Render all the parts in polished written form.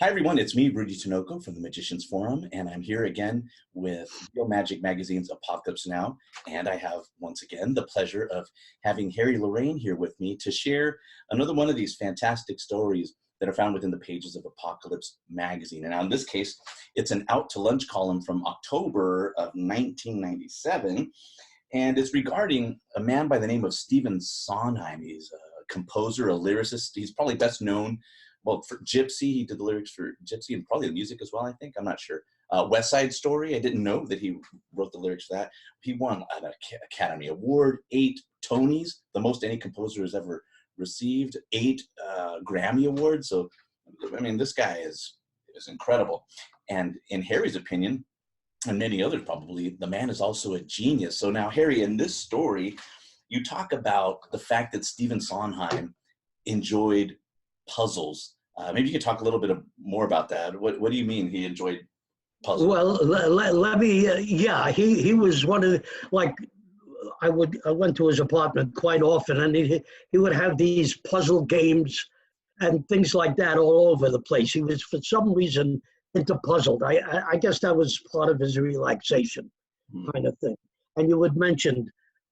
Hi, everyone. It's me, Rudy Tinoco from the Magicians Forum, and I'm here again with Real Magic Magazine's Apocalypse Now. And I have, once again, the pleasure of having Harry Lorayne here with me to share another one of these fantastic stories that are found within the pages of Apocalypse Magazine. And now in this case, it's an Out to Lunch column from October of 1997, and it's regarding a man by the name of Stephen Sondheim. He's a composer, a lyricist. He's probably best known for Gypsy. He did the lyrics for Gypsy and probably the music as well, I think. I'm not sure. West Side Story, I didn't know that he wrote the lyrics for that. He won an Academy Award, 8 Tonys, the most any composer has ever received, 8 Grammy Awards. So, I mean, this guy is incredible. And in Harry's opinion, and many others probably, the man is also a genius. So now, Harry, in this story, you talk about the fact that Stephen Sondheim enjoyed puzzles. Maybe you could talk a little bit more about that. What do you mean he enjoyed puzzles? Well, let me, yeah, he was one of the, like, I went to his apartment quite often, and he would have these puzzle games and things like that all over the place. He was, for some reason, into puzzled. I guess that was part of his relaxation kind of thing. And you had mentioned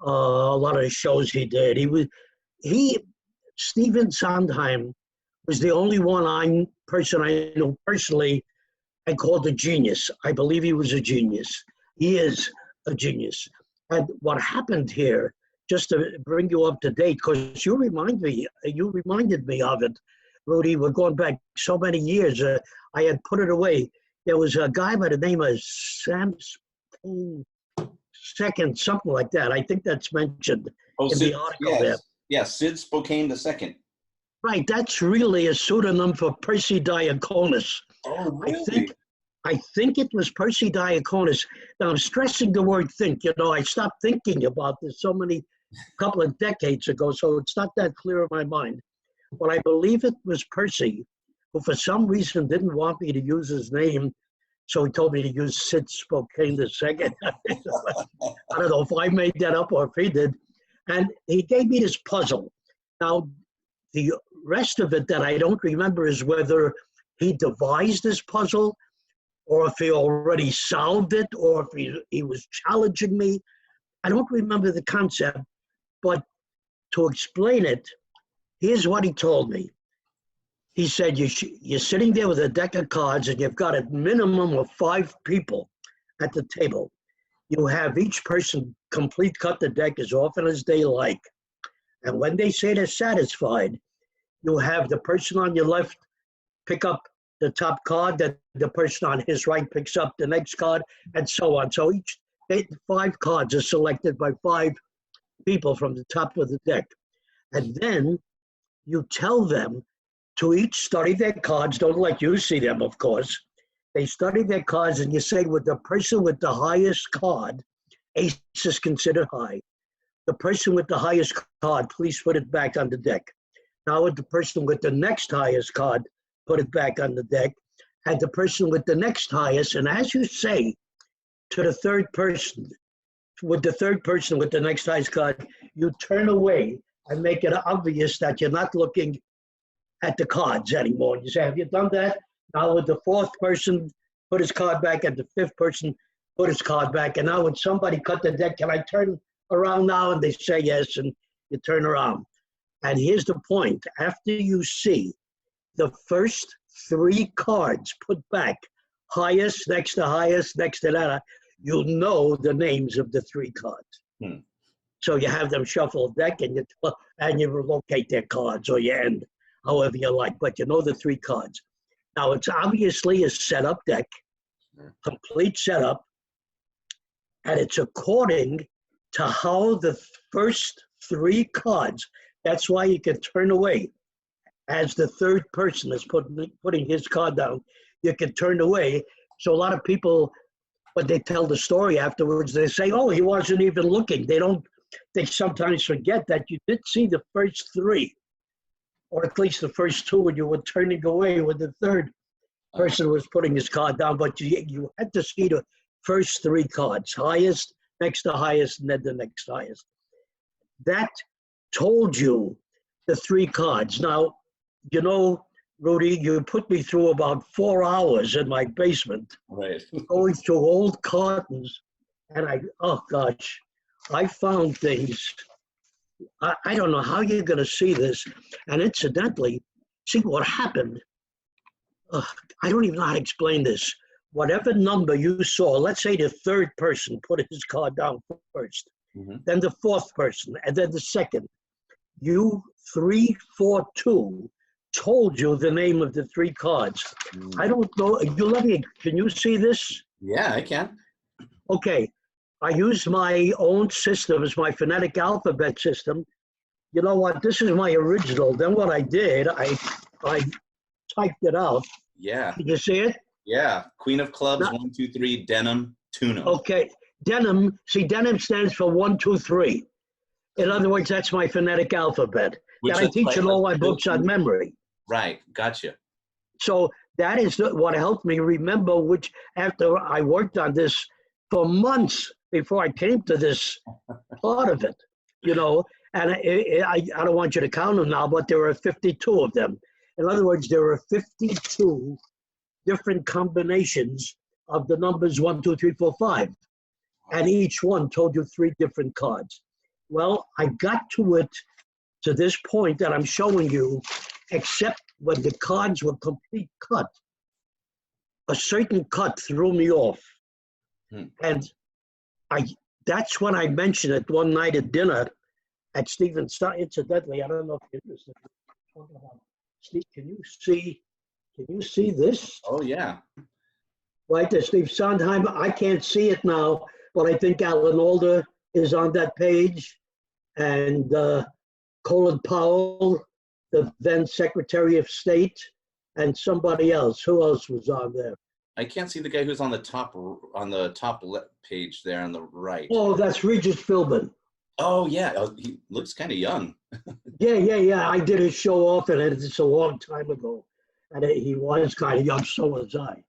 a lot of the shows he did. Stephen Sondheim was the only person I know personally I called a genius. I believe he was a genius. He is a genius. And what happened here, just to bring you up to date, because you reminded me of it, Rudy. We're going back so many years. I had put it away. There was a guy by the name of Sam Second, something like that. I think that's mentioned in the article there. Yes, Sid Spokane II. Right, that's really a pseudonym for Percy Diaconus. Oh, really? I think it was Percy Diaconus. Now, I'm stressing the word think. You know, I stopped thinking about this couple of decades ago, so it's not that clear in my mind. But I believe it was Percy, who for some reason didn't want me to use his name, so he told me to use Sid Spokane II. I don't know if I made that up or if he did. And he gave me this puzzle. Now, the rest of it that I don't remember is whether he devised this puzzle or if he already solved it or if he was challenging me. I don't remember the concept, but to explain it, here's what he told me. He said, you're sitting there with a deck of cards and you've got a minimum of 5 people at the table. You have each person complete cut the deck as often as they like. And when they say they're satisfied, you have the person on your left pick up the top card, that the person on his right picks up the next card, and so on. So 5 cards are selected by 5 people from the top of the deck. And then you tell them to each study their cards. Don't let you see them, of course. They study their cards, and you say, with the person with the highest card, ace is considered high. The person with the highest card, please put it back on the deck. Now with the person with the next highest card, put it back on the deck. And the person with the next highest, and as you say to the third person, with the third person with the next highest card, you turn away and make it obvious that you're not looking at the cards anymore. You say, have you done that? Now with the 4th person, put his card back, and the 5th person, put his card back. And now when somebody cut the deck, can I turn around now? And they say yes, and you turn around. And here's the point. After you see the first 3 cards put back, highest, next to highest, next to that, you'll know the names of the 3 cards. So you have them shuffle the deck, and you locate their cards, or you end, however you like, but you know the 3 cards. Now, it's obviously a setup deck, complete setup, and it's according to how the first 3 cards, that's why you can turn away. As the third person is putting his card down, you can turn away. So a lot of people, when they tell the story afterwards, they say, oh, he wasn't even looking. They sometimes forget that you did see the first 3, or at least the first 2 when you were turning away when the third person was putting his card down. But you had to see the first 3 cards, highest, next to highest, and then the next highest. That told you the 3 cards. Now, you know, Rudy, you put me through about 4 hours in my basement, Right. going through old cartons, and oh gosh, I found things. I don't know how you're going to see this. And incidentally, see what happened. Uh, I don't even know how to explain this. Whatever number you saw, let's say the third person put his card down first, then the fourth person, and then the second. You 342 told you the name of the three cards. I don't know. Can you see this? Yeah, I can. Okay. I used my own system as my phonetic alphabet system. You know what? This is my original. Then what I did, I typed it out. Yeah. Did you see it? Yeah. Queen of clubs, No. 1, 2, 3, denim, tuna. Okay. Denim. See, denim stands for 1, 2, 3. In other words, that's my phonetic alphabet that I teach in all my books on memory. Right. Gotcha. So that is what helped me remember which, after I worked on this for months before I came to this part of it, and I don't want you to count them now, but there are 52 of them. In other words, there are 52 different combinations of the numbers 1, 2, 3, 4, 5. And each one told you 3 different cards. Well, I got to this point that I'm showing you, except when the cards were complete cut. A certain cut threw me off. And that's when I mentioned it one night at dinner at Stephen's. Incidentally, I don't know if you're interested. Steve, can you see this? Oh, yeah. Right there, Steve Sondheim. I can't see it now, but I think Alan Alda is on that page, and Colin Powell, the then Secretary of State, and somebody else. Who else was on there? I can't see the guy who's on the top page there on the right. Oh, that's Regis Philbin. Oh, yeah. Oh, he looks kind of young. Yeah. I did his show off, and it's a long time ago. And he was kind of young, so was I.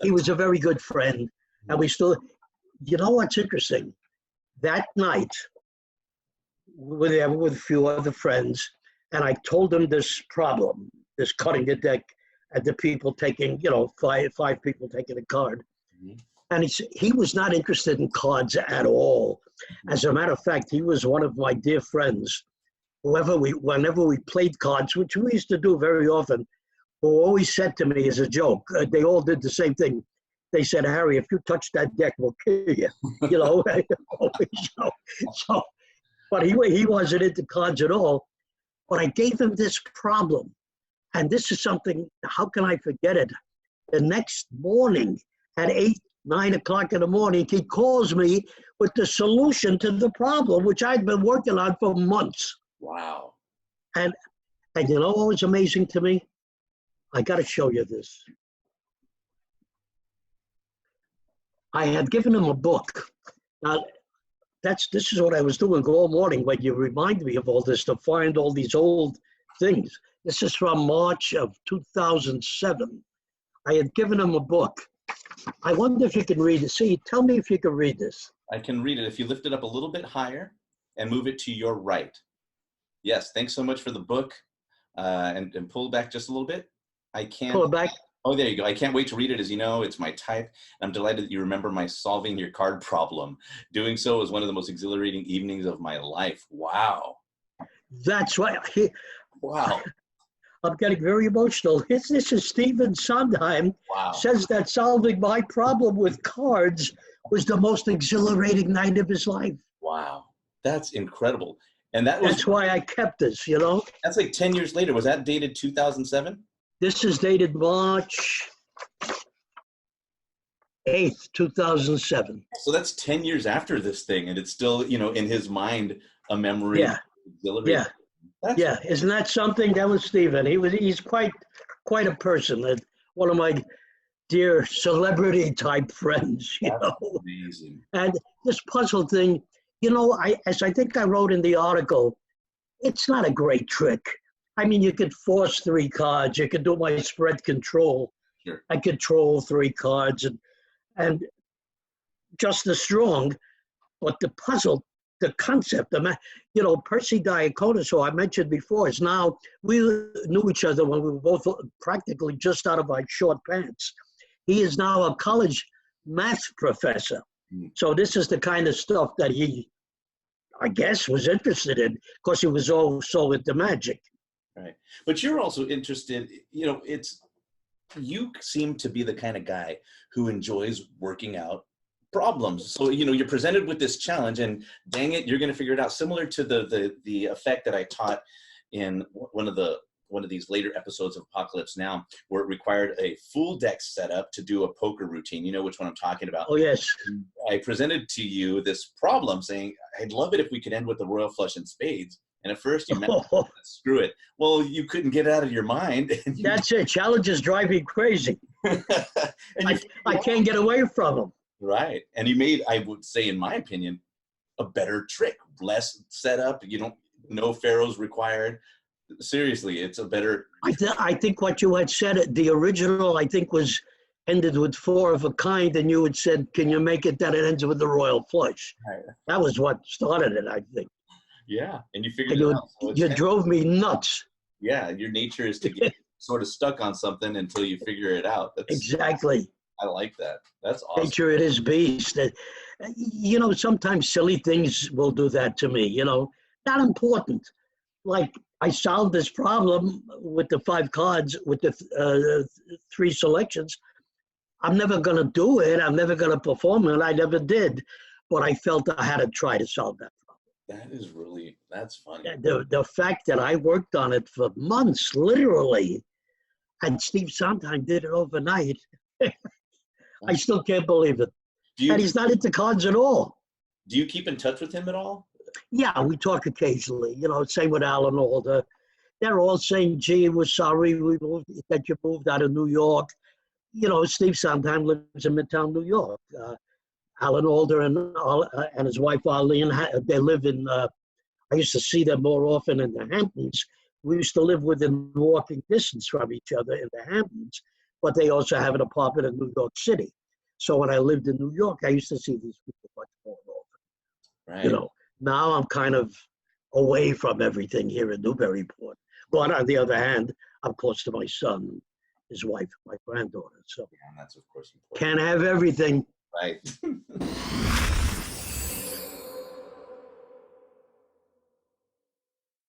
He was a very good friend. And we still, what's interesting? That night, with a few other friends, and I told them this problem, this cutting the deck, and the people taking, five people taking a card. And he was not interested in cards at all. As a matter of fact, he was one of my dear friends. Whenever we played cards, which we used to do very often, who always said to me as a joke, they all did the same thing. They said, Harry, if you touch that deck, we'll kill you. But he wasn't into cards at all. But I gave him this problem. And this is something, how can I forget it? The next morning at 8, 9 o'clock in the morning, he calls me with the solution to the problem, which I'd been working on for months. Wow. And you know what was amazing to me? I got to show you this. I had given him a book. Now, this is what I was doing all morning when you remind me of all this, to find all these old things. This is from March of 2007. I had given him a book. I wonder if you can read it. See, tell me if you can read this. I can read it if you lift it up a little bit higher and move it to your right. Yes, thanks so much for the book. And pull back just a little bit. I can't. Pull it back. Oh, there you go. I can't wait to read it. As you know, it's my type. I'm delighted that you remember my solving your card problem. Doing so was one of the most exhilarating evenings of my life. Wow. That's right. Wow. I'm getting very emotional. This is Stephen Sondheim. Wow. Says that solving my problem with cards was the most exhilarating night of his life. Wow. That's incredible. And that's why I kept this, That's like 10 years later. Was that dated 2007? This is dated March 8th, 2007. So that's 10 years after this thing, and it's still, in his mind, a memory. Yeah. Exhilarating. Yeah. Isn't that something? That was Stephen. He's quite a person. One of my dear celebrity type friends, Amazing. And this puzzle thing, as I think I wrote in the article, it's not a great trick. I mean, you could force 3 cards. You could do my spread control. Sure. I control 3 cards and just as strong. But the puzzle the concept, Percy Diaconis, who I mentioned before, is now, we knew each other when we were both practically just out of our short pants. He is now a college math professor. So this is the kind of stuff that he, I guess, was interested in, because he was also into magic. Right. But you're also interested, you seem to be the kind of guy who enjoys working out problems. So, you're presented with this challenge and dang it, you're going to figure it out. Similar to the effect that I taught in one of these later episodes of Apocalypse Now, where it required a full deck setup to do a poker routine. You know which one I'm talking about. Oh, yes. I presented to you this problem saying, I'd love it if we could end with the royal flush and spades. And at first you meant, screw it. Well, you couldn't get it out of your mind. That's it. Challenges drive me crazy. I can't get away from them. Right. And you made, I would say, in my opinion, a better trick. Less setup. No pharaohs required. Seriously, it's a better. I think what you had said, the original, I think, was ended with 4 of a kind, and you had said, can you make it that it ends with the royal flush? Right. That was what started it, I think. Yeah, and you figured it out. So you drove me nuts. Yeah, your nature is to get sort of stuck on something until you figure it out. Exactly. I like that. That's awesome. Nature it is beast. Sometimes silly things will do that to me, not important. Like, I solved this problem with the 5 cards, with the 3 selections. I'm never going to do it. I'm never going to perform it. I never did. But I felt I had to try to solve that problem. That's funny. The fact that I worked on it for months, literally, and Steve Sondheim did it overnight. I still can't believe it. And he's not into cards at all. Do you keep in touch with him at all? Yeah, we talk occasionally. Same with Alan Alda. They're all saying, gee, we're sorry that you moved out of New York. Steve Sondheim lives in Midtown, New York. Alan Alda and his wife Arlene, they live in, I used to see them more often in the Hamptons. We used to live within walking distance from each other in the Hamptons, but they also have an apartment in New York City. So when I lived in New York, I used to see these people much more often. Right. Now I'm kind of away from everything here in Newburyport. But on the other hand, I'm close to my son, his wife, my granddaughter. So yeah, and that's of course important. Can't have everything. Right.